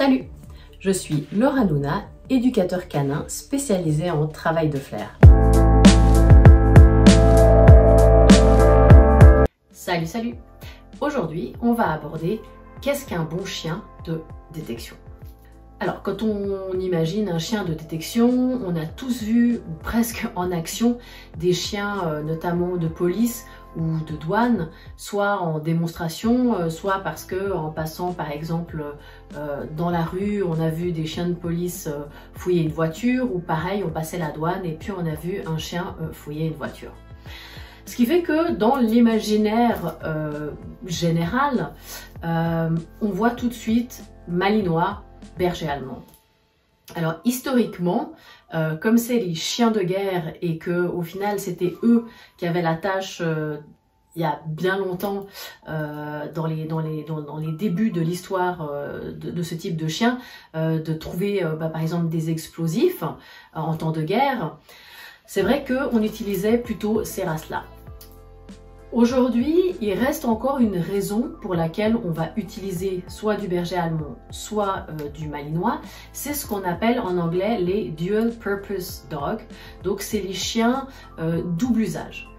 Salut, je suis Laura Nouna, éducateur canin spécialisé en travail de flair. Salut! Aujourd'hui, on va aborder qu'est-ce qu'un bon chien de détection. Alors, quand on imagine un chien de détection, on a tous vu, ou presque en action, des chiens notamment de police ou de douane, soit en démonstration, soit parce que en passant par exemple dans la rue, on a vu des chiens de police fouiller une voiture, ou pareil, on passait la douane et puis on a vu un chien fouiller une voiture. Ce qui fait que dans l'imaginaire général, on voit tout de suite Malinois, berger allemand. Alors historiquement, comme c'est les chiens de guerre et que au final c'était eux qui avaient la tâche il y a bien longtemps dans les débuts de l'histoire de ce type de chien, de trouver par exemple des explosifs en temps de guerre, c'est vrai qu'on utilisait plutôt ces races-là. Aujourd'hui, il reste encore une raison pour laquelle on va utiliser soit du berger allemand, soit du malinois. C'est ce qu'on appelle en anglais les dual purpose dogs. Donc c'est les chiens double usage.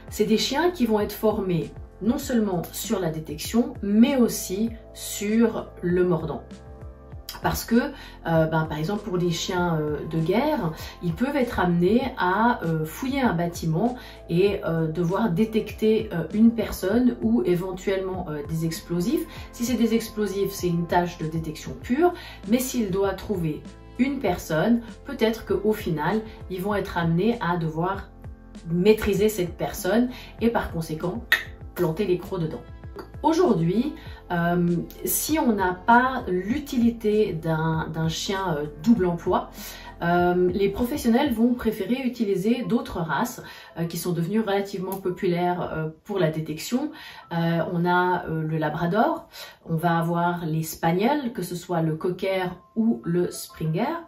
C'est des chiens qui vont être formés non seulement sur la détection, mais aussi sur le mordant. Parce que, par exemple, pour les chiens de guerre, ils peuvent être amenés à fouiller un bâtiment et devoir détecter une personne ou éventuellement des explosifs. Si c'est des explosifs, c'est une tâche de détection pure, mais s'il doit trouver une personne, peut-être qu'au final, ils vont être amenés à devoir maîtriser cette personne et par conséquent, planter les crocs dedans. Aujourd'hui, si on n'a pas l'utilité d'un chien double emploi, les professionnels vont préférer utiliser d'autres races qui sont devenues relativement populaires pour la détection. On a le labrador, on va avoir les spaniels, que ce soit le cocker ou le springer.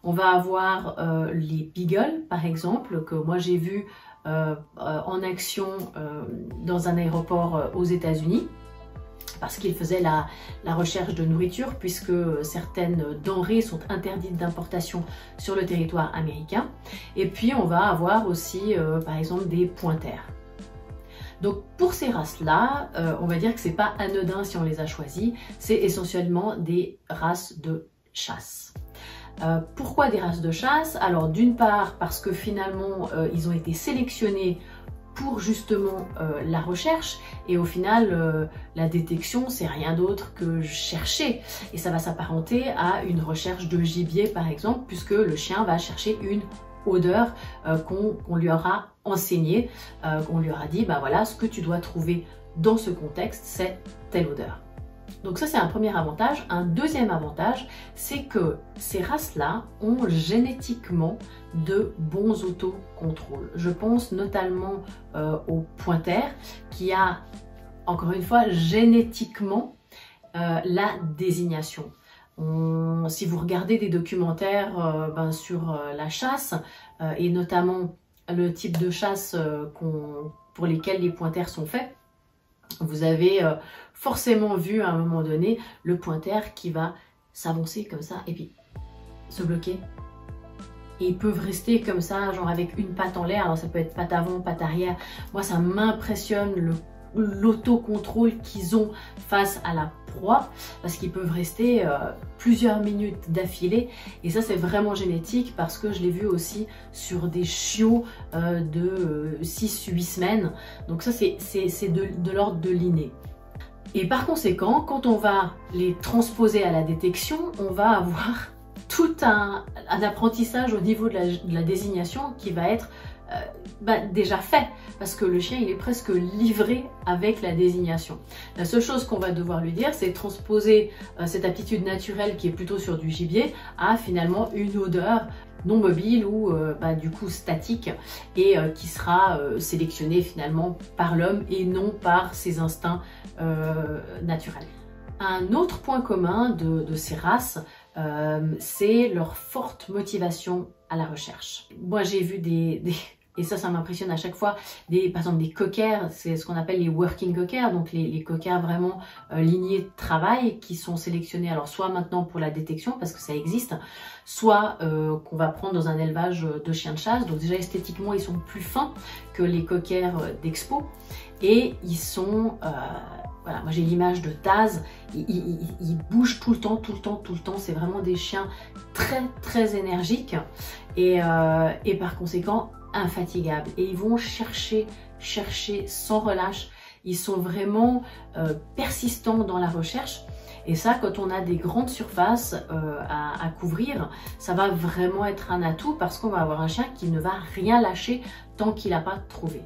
On va avoir les beagles par exemple, que moi j'ai vu en action dans un aéroport aux États-Unis, parce qu'ils faisaient la recherche de nourriture, puisque certaines denrées sont interdites d'importation sur le territoire américain. Et puis on va avoir aussi par exemple des pointers. Donc pour ces races-là, on va dire que c'est pas anodin si on les a choisis, c'est essentiellement des races de chasse. Pourquoi des races de chasse? Alors d'une part parce que finalement ils ont été sélectionnés pour justement la recherche, et au final la détection c'est rien d'autre que chercher, et ça va s'apparenter à une recherche de gibier par exemple, puisque le chien va chercher une odeur qu'on lui aura enseignée, qu'on lui aura dit voilà, ce que tu dois trouver dans ce contexte c'est telle odeur. Donc ça c'est un premier avantage. Un deuxième avantage, c'est que ces races-là ont génétiquement de bons autocontrôles. Je pense notamment au pointer qui a, encore une fois, génétiquement la désignation. Si vous regardez des documentaires sur la chasse et notamment le type de chasse pour lesquels les pointers sont faits, vous avez forcément vu à un moment donné le pointer qui va s'avancer comme ça et puis se bloquer. Et ils peuvent rester comme ça, genre avec une patte en l'air. Alors ça peut être patte avant, patte arrière. Moi ça m'impressionne l'autocontrôle qu'ils ont face à la proie, parce qu'ils peuvent rester plusieurs minutes d'affilée, et ça c'est vraiment génétique, parce que je l'ai vu aussi sur des chiots de 6-8 semaines, donc ça c'est de l'ordre de l'inné. Et par conséquent, quand on va les transposer à la détection, on va avoir tout un apprentissage au niveau de la désignation qui va être déjà fait, parce que le chien il est presque livré avec la désignation. La seule chose qu'on va devoir lui dire, c'est transposer cette aptitude naturelle qui est plutôt sur du gibier à finalement une odeur non mobile ou du coup statique, et qui sera sélectionnée finalement par l'homme et non par ses instincts naturels. Un autre point commun de ces races, c'est leur forte motivation à la recherche. Moi j'ai vu et ça m'impressionne à chaque fois, par exemple des cockers, c'est ce qu'on appelle les working cockers, donc les cockers vraiment lignés de travail qui sont sélectionnés, alors soit maintenant pour la détection parce que ça existe, soit qu'on va prendre dans un élevage de chiens de chasse. Donc déjà esthétiquement ils sont plus fins que les cockers d'expo et ils sont, voilà, moi j'ai l'image de Taz, ils bougent tout le temps, c'est vraiment des chiens très énergiques et par conséquent infatigables, et ils vont chercher sans relâche, ils sont vraiment persistants dans la recherche. Et ça, quand on a des grandes surfaces à couvrir, ça va vraiment être un atout parce qu'on va avoir un chien qui ne va rien lâcher tant qu'il n'a pas trouvé.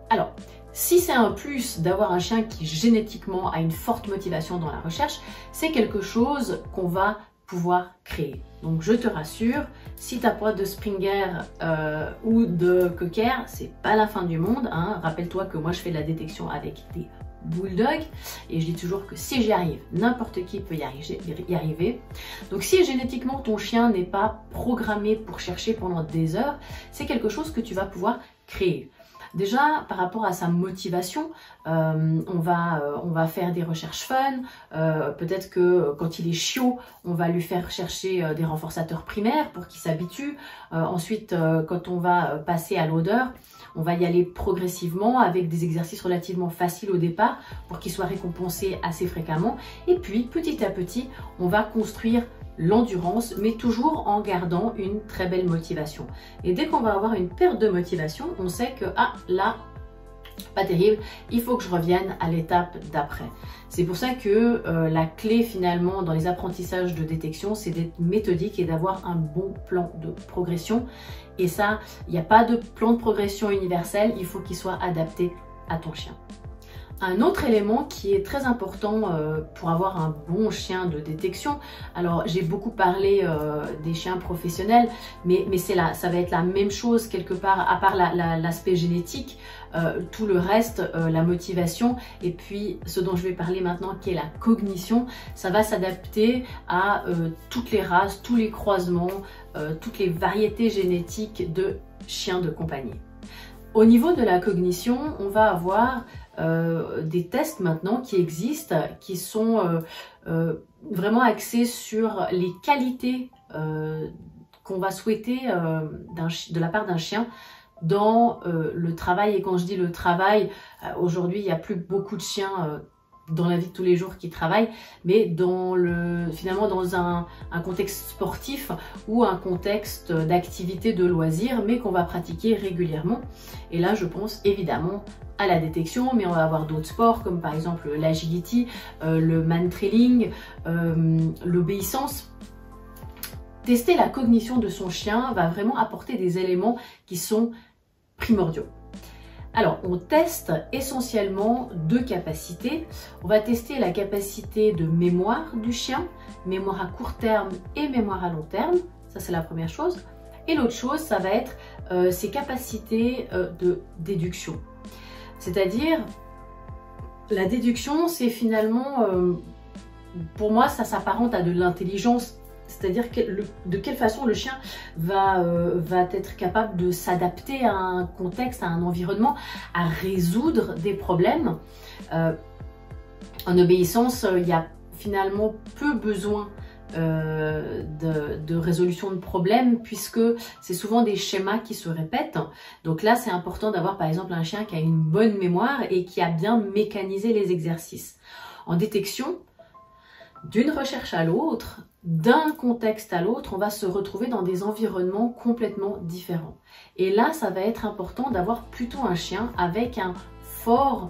Alors, si c'est un plus d'avoir un chien qui génétiquement a une forte motivation dans la recherche, c'est quelque chose qu'on va pouvoir créer. Donc je te rassure, si tu n'as pas de Springer ou de Cocker, c'est pas la fin du monde, hein. Rappelle-toi que moi je fais de la détection avec des bulldogs et je dis toujours que si j'y arrive, n'importe qui peut y arriver. Donc si génétiquement ton chien n'est pas programmé pour chercher pendant des heures, c'est quelque chose que tu vas pouvoir créer. Déjà, par rapport à sa motivation, on va faire des recherches fun. Peut-être que quand il est chiot, on va lui faire chercher des renforçateurs primaires pour qu'il s'habitue. Ensuite, quand on va passer à l'odeur, on va y aller progressivement avec des exercices relativement faciles au départ pour qu'il soit récompensé assez fréquemment. Et puis, petit à petit, on va construire l'endurance, mais toujours en gardant une très belle motivation. Et dès qu'on va avoir une perte de motivation, on sait que, ah là, pas terrible, il faut que je revienne à l'étape d'après. C'est pour ça que la clé finalement dans les apprentissages de détection, c'est d'être méthodique et d'avoir un bon plan de progression. Et ça, il n'y a pas de plan de progression universel, il faut qu'il soit adapté à ton chien. Un autre élément qui est très important pour avoir un bon chien de détection, alors j'ai beaucoup parlé des chiens professionnels, mais c'est là, ça va être la même chose quelque part, à part l'aspect génétique, tout le reste, la motivation et puis ce dont je vais parler maintenant qui est la cognition, ça va s'adapter à toutes les races, tous les croisements, toutes les variétés génétiques de chiens de compagnie. Au niveau de la cognition, on va avoir des tests maintenant qui existent, qui sont vraiment axés sur les qualités qu'on va souhaiter de la part d'un chien dans le travail. Et quand je dis le travail, aujourd'hui il n'y a plus beaucoup de chiens dans la vie de tous les jours qui travaillent, mais finalement dans un contexte sportif ou un contexte d'activité de loisirs, mais qu'on va pratiquer régulièrement. Et là, je pense évidemment à la détection, mais on va avoir d'autres sports comme par exemple l'agility, le man-trailing, l'obéissance. Tester la cognition de son chien va vraiment apporter des éléments qui sont primordiaux. Alors, on teste essentiellement deux capacités. On va tester la capacité de mémoire du chien, mémoire à court terme et mémoire à long terme. Ça, c'est la première chose. Et l'autre chose, ça va être ses capacités de déduction. C'est-à-dire, la déduction, c'est finalement, pour moi, ça s'apparente à de l'intelligence. C'est-à-dire de quelle façon le chien va être capable de s'adapter à un contexte, à un environnement, à résoudre des problèmes. En obéissance, il y a finalement peu besoin de résolution de problèmes puisque c'est souvent des schémas qui se répètent. Donc là, c'est important d'avoir par exemple un chien qui a une bonne mémoire et qui a bien mécanisé les exercices. En détection, d'une recherche à l'autre, d'un contexte à l'autre, on va se retrouver dans des environnements complètement différents. Et là, ça va être important d'avoir plutôt un chien avec un fort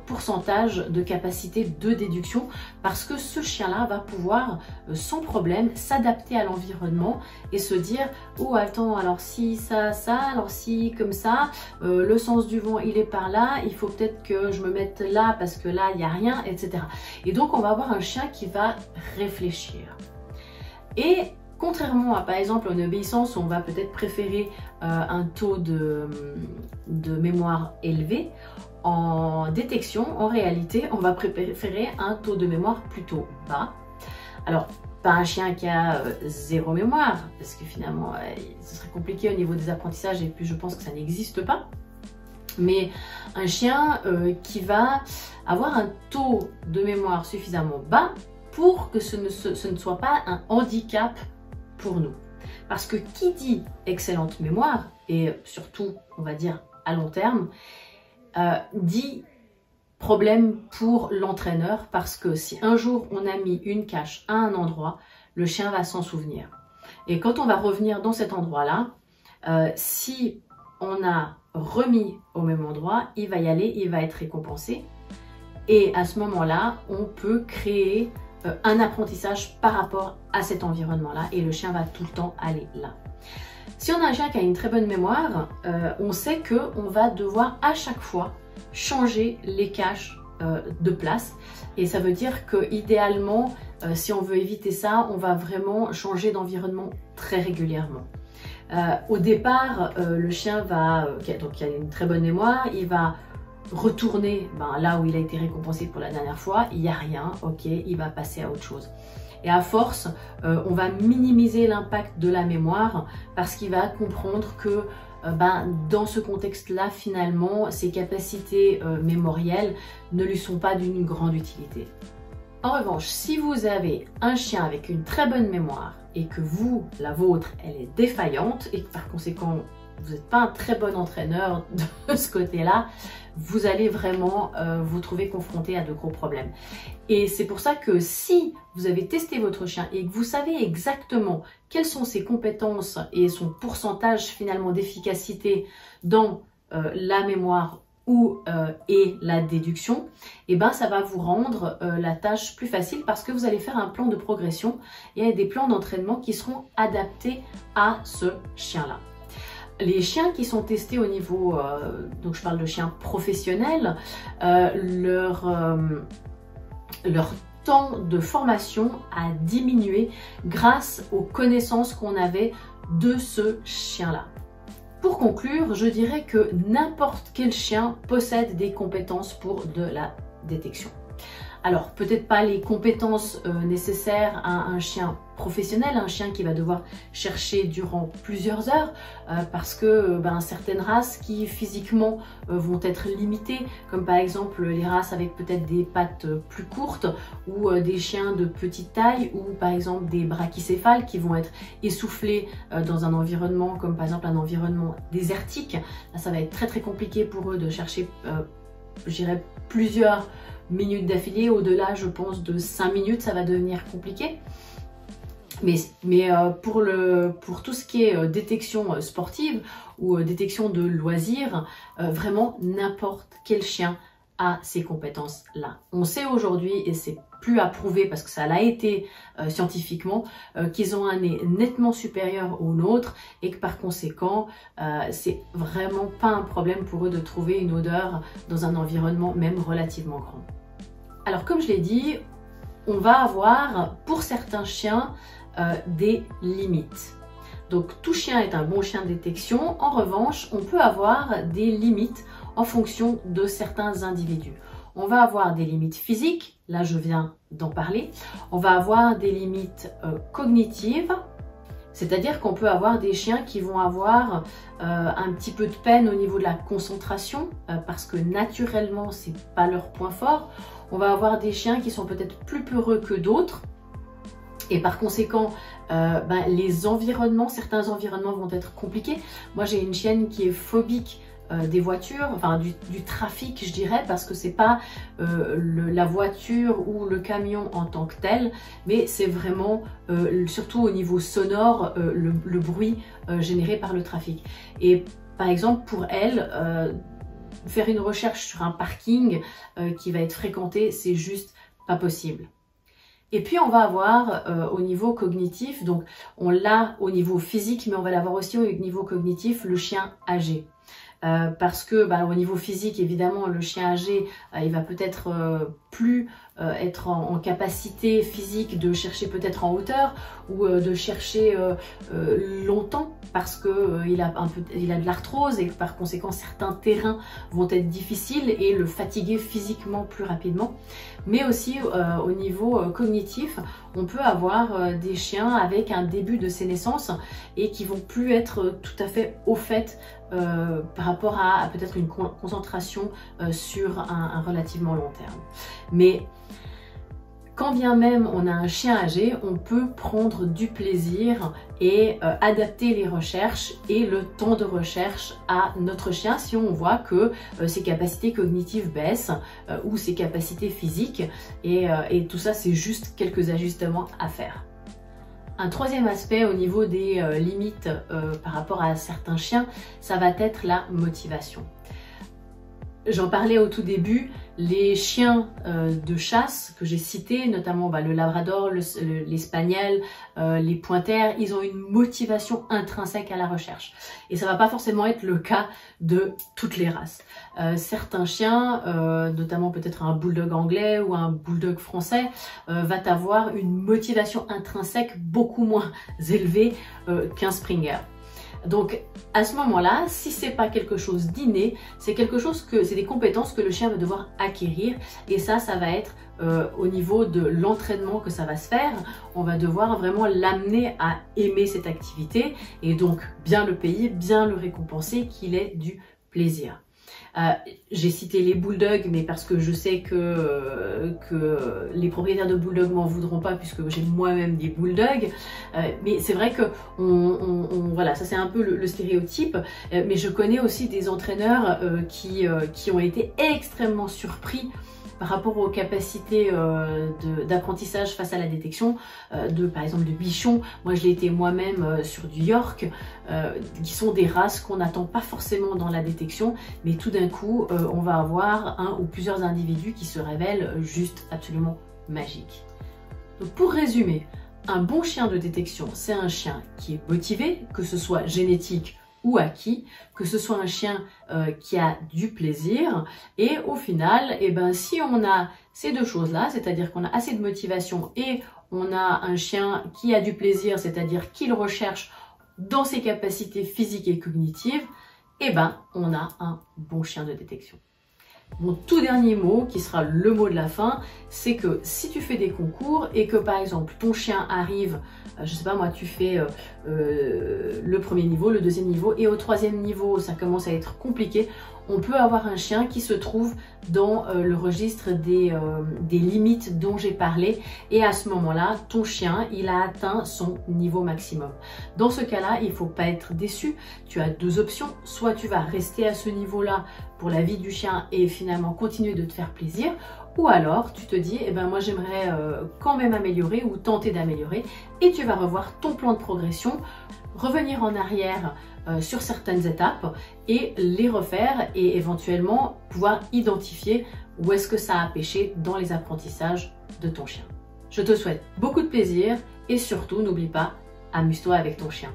pourcentage de capacité de déduction parce que ce chien-là va pouvoir sans problème s'adapter à l'environnement et se dire « Oh attends, alors si ça, alors si comme ça, le sens du vent il est par là, il faut peut-être que je me mette là parce que là il n'y a rien, etc. » Et donc on va avoir un chien qui va réfléchir. Et contrairement à par exemple en obéissance où on va peut-être préférer un taux de mémoire élevé, en détection, en réalité, on va préférer un taux de mémoire plutôt bas. Alors, pas un chien qui a zéro mémoire, parce que finalement, ce serait compliqué au niveau des apprentissages et puis je pense que ça n'existe pas. Mais un chien qui va avoir un taux de mémoire suffisamment bas pour que ce ne soit pas un handicap pour nous. Parce que qui dit excellente mémoire, et surtout, on va dire à long terme, dit problème pour l'entraîneur, parce que si un jour on a mis une cache à un endroit, le chien va s'en souvenir. Et quand on va revenir dans cet endroit-là, si on a remis au même endroit, il va y aller, il va être récompensé. Et à ce moment-là, on peut créer un apprentissage par rapport à cet environnement-là et le chien va tout le temps aller là. Si on a un chien qui a une très bonne mémoire, on sait qu'on va devoir à chaque fois changer les caches de place. Et ça veut dire que idéalement, si on veut éviter ça, on va vraiment changer d'environnement très régulièrement. Au départ, le chien va, donc il a une très bonne mémoire, il va retourner là où il a été récompensé pour la dernière fois, il n'y a rien, ok, il va passer à autre chose. Et à force, on va minimiser l'impact de la mémoire parce qu'il va comprendre que dans ce contexte-là, finalement, ses capacités mémorielles ne lui sont pas d'une grande utilité. En revanche, si vous avez un chien avec une très bonne mémoire et que vous, la vôtre, elle est défaillante et que par conséquent, vous n'êtes pas un très bon entraîneur de ce côté-là, vous allez vraiment vous trouver confronté à de gros problèmes. Et c'est pour ça que si vous avez testé votre chien et que vous savez exactement quelles sont ses compétences et son pourcentage finalement d'efficacité dans la mémoire et la déduction, et ça va vous rendre la tâche plus facile parce que vous allez faire un plan de progression et des plans d'entraînement qui seront adaptés à ce chien-là. Les chiens qui sont testés au niveau, donc je parle de chiens professionnels, leur temps de formation a diminué grâce aux connaissances qu'on avait de ce chien-là. Pour conclure, je dirais que n'importe quel chien possède des compétences pour de la détection. Alors, peut-être pas les compétences nécessaires à un chien professionnel, un chien qui va devoir chercher durant plusieurs heures, parce que certaines races qui physiquement vont être limitées, comme par exemple les races avec peut-être des pattes plus courtes, ou des chiens de petite taille, ou par exemple des brachycéphales qui vont être essoufflés dans un environnement, comme par exemple un environnement désertique. Là, ça va être très très compliqué pour eux de chercher, je dirais, plusieurs minutes d'affilée. Au-delà, je pense, de 5 minutes, ça va devenir compliqué. Mais pour tout ce qui est détection sportive ou détection de loisirs, vraiment n'importe quel chien a ces compétences-là. On sait aujourd'hui, et c'est plus à prouver parce que ça l'a été scientifiquement, qu'ils ont un nez nettement supérieur au nôtre et que par conséquent, c'est vraiment pas un problème pour eux de trouver une odeur dans un environnement même relativement grand. Alors comme je l'ai dit, on va avoir pour certains chiens des limites. Donc tout chien est un bon chien de détection. En revanche, on peut avoir des limites en fonction de certains individus. On va avoir des limites physiques, là je viens d'en parler. On va avoir des limites cognitives, c'est-à-dire qu'on peut avoir des chiens qui vont avoir un petit peu de peine au niveau de la concentration parce que naturellement c'est pas leur point fort. On va avoir des chiens qui sont peut-être plus peureux que d'autres et par conséquent les environnements, certains environnements vont être compliqués. Moi j'ai une chienne qui est phobique des voitures, enfin du trafic je dirais, parce que c'est pas la voiture ou le camion en tant que tel, mais c'est vraiment surtout au niveau sonore le bruit généré par le trafic. Et par exemple pour elle, faire une recherche sur un parking qui va être fréquenté, c'est juste pas possible. Et puis on va avoir au niveau cognitif, donc on l'a au niveau physique, mais on va l'avoir aussi au niveau cognitif, le chien âgé. Parce que au niveau physique, évidemment, le chien âgé, il va peut-être plus être en capacité physique de chercher peut-être en hauteur ou de chercher longtemps parce qu'il a de l'arthrose et par conséquent certains terrains vont être difficiles et le fatiguer physiquement plus rapidement. Mais aussi au niveau cognitif, on peut avoir des chiens avec un début de sénescence et qui vont plus être tout à fait au fait par rapport à peut-être une concentration sur un relativement long terme. Mais quand bien même on a un chien âgé, on peut prendre du plaisir et adapter les recherches et le temps de recherche à notre chien si on voit que ses capacités cognitives baissent ou ses capacités physiques et tout ça c'est juste quelques ajustements à faire. Un troisième aspect au niveau des limites par rapport à certains chiens, ça va être la motivation. J'en parlais au tout début, les chiens de chasse que j'ai cités, notamment le labrador, l'espagnol, les pointers, ils ont une motivation intrinsèque à la recherche. Et ça va pas forcément être le cas de toutes les races. Certains chiens, notamment peut-être un bulldog anglais ou un bulldog français, va avoir une motivation intrinsèque beaucoup moins élevée qu'un Springer. Donc à ce moment-là, si c'est pas quelque chose d'inné, c'est des compétences que le chien va devoir acquérir et ça va être au niveau de l'entraînement que ça va se faire. On va devoir vraiment l'amener à aimer cette activité et donc bien le payer, bien le récompenser, qu'il ait du plaisir. J'ai cité les bulldogs, mais parce que je sais que les propriétaires de bulldogs m'en voudront pas puisque j'ai moi-même des bulldogs. Mais c'est vrai que voilà, ça c'est un peu le stéréotype. Mais je connais aussi des entraîneurs qui ont été extrêmement surpris par rapport aux capacités d'apprentissage face à la détection par exemple de bichons. Moi je l'ai été moi-même sur du York, qui sont des races qu'on n'attend pas forcément dans la détection, mais tout d'un coup on va avoir un ou plusieurs individus qui se révèlent juste absolument magiques. Donc pour résumer, un bon chien de détection, c'est un chien qui est motivé, que ce soit génétique ou acquis, que ce soit un chien qui a du plaisir et au final, si on a ces deux choses-là, c'est-à-dire qu'on a assez de motivation et on a un chien qui a du plaisir, c'est-à-dire qu'il recherche dans ses capacités physiques et cognitives, on a un bon chien de détection. Mon tout dernier mot, qui sera le mot de la fin, c'est que si tu fais des concours et que par exemple ton chien arrive, je sais pas moi, tu fais le premier niveau, le deuxième niveau et au troisième niveau ça commence à être compliqué, on peut avoir un chien qui se trouve dans le registre des limites dont j'ai parlé et à ce moment-là, ton chien, il a atteint son niveau maximum. Dans ce cas-là, il ne faut pas être déçu. Tu as deux options. Soit tu vas rester à ce niveau-là pour la vie du chien et finalement continuer de te faire plaisir, ou alors tu te dis, moi j'aimerais quand même améliorer ou tenter d'améliorer et tu vas revoir ton plan de progression, revenir en arrière sur certaines étapes et les refaire et éventuellement pouvoir identifier où est-ce que ça a pêché dans les apprentissages de ton chien. Je te souhaite beaucoup de plaisir et surtout n'oublie pas, amuse-toi avec ton chien.